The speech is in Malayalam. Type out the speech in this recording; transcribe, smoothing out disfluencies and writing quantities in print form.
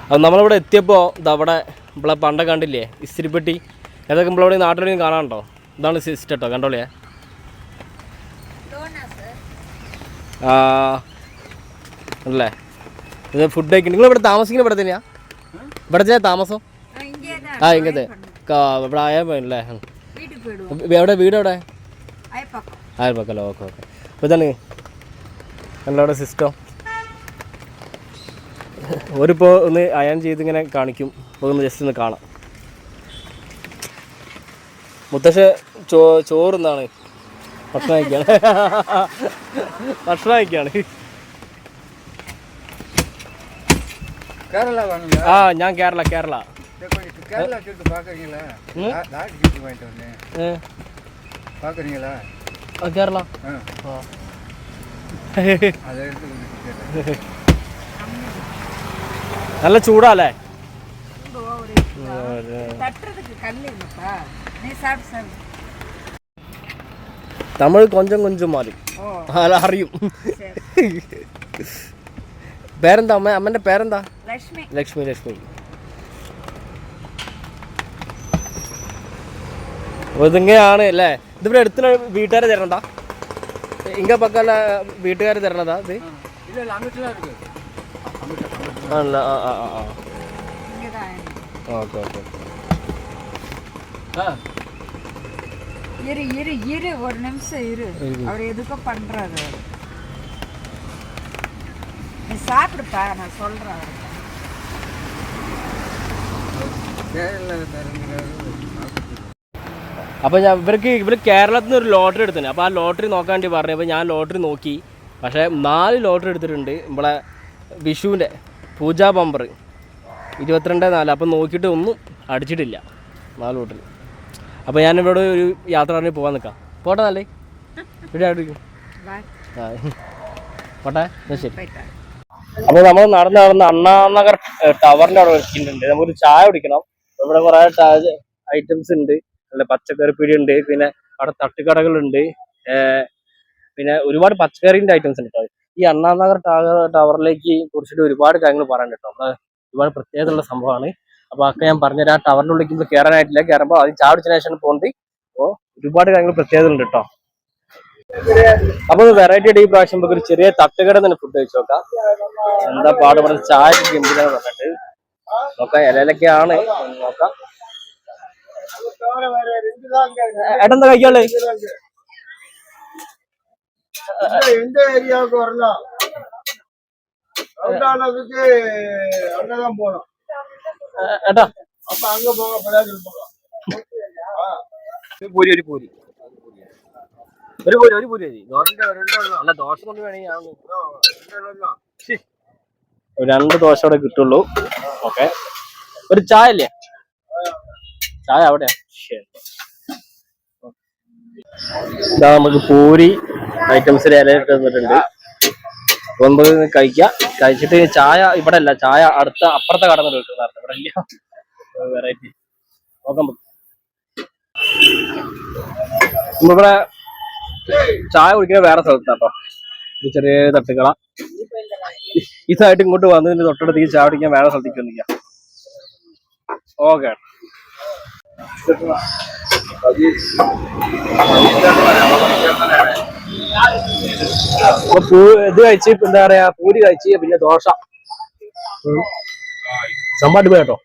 അത് നമ്മളിവിടെ എത്തിയപ്പോൾ ഇതവിടെ നമ്മളെ പണ്ടൊക്കെ കണ്ടില്ലേ ഇസ്തിരിപ്പെട്ടി, ഏതൊക്കെ നമ്മളിവിടെ നാട്ടിലെവിടെയും കാണാനുണ്ടോ? ഇതാണ് സിസ്റ്റം കേട്ടോ, കണ്ടോളിയേ. അല്ലേ ഇത് ഫുഡ് കഴിക്കണം. നിങ്ങളിവിടെ താമസിക്കുന്നത് ഇവിടെ തന്നെയാ? ഇവിടെ തന്നെയാ താമസം? ഇങ്ങനത്തെ ഇവിടെ ആയാലേ. എവിടെ വീട്? എവിടെ? അയൽപ്പക്കല്ലോ. ഓക്കെ. അപ്പോൾ ഇതാണ് ഞങ്ങളവിടെ സിസ്റ്റം. ഒരിപ്പോൾ ഒന്ന് അയൺ ചെയ്ത് ഇങ്ങനെ കാണിക്കും, അപ്പോൾ ഒന്ന് ജസ്റ്റ് ഒന്ന് കാണാം. മുത്തശ്ശ ചോറുന്നാണ്, ഭക്ഷണം കഴിക്കുകയാണ്. ഞാൻ കേരള. കേരള നല്ല ചൂടാല്ലേ? തമിഴ് കൊഞ്ചം കൊഞ്ചം മാറി അറിയും. പേരെന്താ അമ്മന്റെ പേരെന്താ? ലക്ഷ്മി. അപ്പോൾ ഇതിങ്ങനെയാണ് അല്ലേ? ഇതിവിടെ അടുത്തുള്ള വീട്ടുകാരെ തരണതാ? ഇങ്ങ പക്കല്ല വീട്ടുകാർ തരണതാ ഇത്? ആണല്ലോ. ഓക്കെ. ஒரு நிமிஷம் இரு, அவர் எதுக்கும் பண்றாரு. நீ சாப்பிடுப்பா, நான் சொல்றேன். അപ്പോൾ ഇവർ കേരളത്തിൽ നിന്ന് ഒരു ലോട്ടറി എടുത്തത്. അപ്പോൾ ആ ലോട്ടറി നോക്കാൻ വേണ്ടി പറഞ്ഞു. അപ്പോൾ ഞാൻ ലോട്ടറി നോക്കി, പക്ഷേ 4 ലോട്ടറി എടുത്തിട്ടുണ്ട്. നമ്മളെ വിഷുവിൻ്റെ പൂജാ ബമ്പർ 22/4. അപ്പം നോക്കിയിട്ട് ഒന്നും അടിച്ചിട്ടില്ല, 4 ലോട്ടറി. അപ്പോൾ ഞാനിവിടെ ഒരു യാത്ര പറഞ്ഞ് പോകാൻ നിൽക്കാം. പോട്ടെ നല്ലേ? ഇവിടെ ആയിരിക്കും പോട്ടെ. ശരി. അപ്പോൾ നമ്മൾ നടന്ന് അണ്ണാനഗർ ടവറിൻ്റെ അവിടെ വെച്ചിട്ടുണ്ട്. നമുക്കൊരു ചായ കുടിക്കണം. ഇവിടെ കുറേ ഐറ്റംസ് ഉണ്ട്. നല്ല പച്ചക്കറി പീടി ഉണ്ട്, പിന്നെ അവിടെ തട്ടുകടകളുണ്ട്, പിന്നെ ഒരുപാട് പച്ചക്കറിൻ്റെ ഐറ്റംസ് ഉണ്ട് കേട്ടോ. ഈ അണ്ണാനഗർ ടവറിലേക്ക് കുറിച്ചിട്ട് ഒരുപാട് കാര്യങ്ങൾ പറയാൻ കേട്ടോ. നമ്മളെ ഒരുപാട് പ്രത്യേകതയുള്ള സംഭവമാണ്. അപ്പോൾ ഒക്കെ ഞാൻ പറഞ്ഞുതരാം. ആ ടവറിൻ്റെ ഉള്ളിലേക്ക് ഇപ്പോൾ കയറാനായിട്ടില്ല. കയറുമ്പോൾ അത് ചാടിച്ചതിന് ശേഷം പോകുന്നത്. അപ്പോൾ ഒരുപാട് കാര്യങ്ങൾ പ്രത്യേകത ഉണ്ട് കേട്ടോ. അപ്പോൾ വെറൈറ്റി ആയിട്ട് ഈ പ്രാവശ്യം നമുക്ക് ഒരു ചെറിയ തട്ടുകട തന്നെ ഫുഡ് കഴിച്ചു നോക്കാം. എന്താ പാട് പറഞ്ഞ ചായ ഗംഭീരം പറഞ്ഞിട്ട് നോക്കാം. ഇലയിലൊക്കെയാണ് നോക്കാം. ഏട്ടെന്താ കഴിക്കാളേ? எந்த ஏரியாவுக்கு வரலாம்? அவுட்டானதுக்கு அங்கதான் போகணும். ஏட்டா அப்ப அங்க போங்க, படாது போகலாம். പൂരി ഒരു പൂരി അല്ല, ദോശ കൊണ്ട് വേണമെങ്കിൽ 2 ദോശ അവിടെ കിട്ടുള്ളൂ. ഓക്കെ. ഒരു ചായ അല്ലേ? ചായ അവിടെ. ഇതാ നമുക്ക് പൂരി ഐറ്റംസിന്റെ ഇല തന്നിട്ടുണ്ട്. അപ്പൊ നമുക്ക് കഴിക്കാം. കഴിച്ചിട്ട് ചായ ഇവിടെ അല്ല, ചായ അപ്പുറത്തെ കടന്നിട്ട് കിട്ടുന്നതാണ്. ഇവിടെ ഇല്ല. വെറൈറ്റി നോക്കാം. നമ്മളിവിടെ ചായ കുടിക്കുന്ന വേറെ സ്ഥലത്താട്ടോ. ചെറിയ തട്ടുകള ഈ സൈഡ് ഇങ്ങോട്ട് വന്നതിന്റെ തൊട്ടടുത്തേക്ക് ചായ കുടിക്കാൻ വേറെ സ്ഥലത്തേക്ക് വന്നിരിക്കാം. ഓക്കെ. ഇത് കഴിച്ച് എന്താ പറയാ, പൂരി കഴിച്ച്, പിന്നെ ദോശ. സമ്പാട്ട് പോയി കേട്ടോ.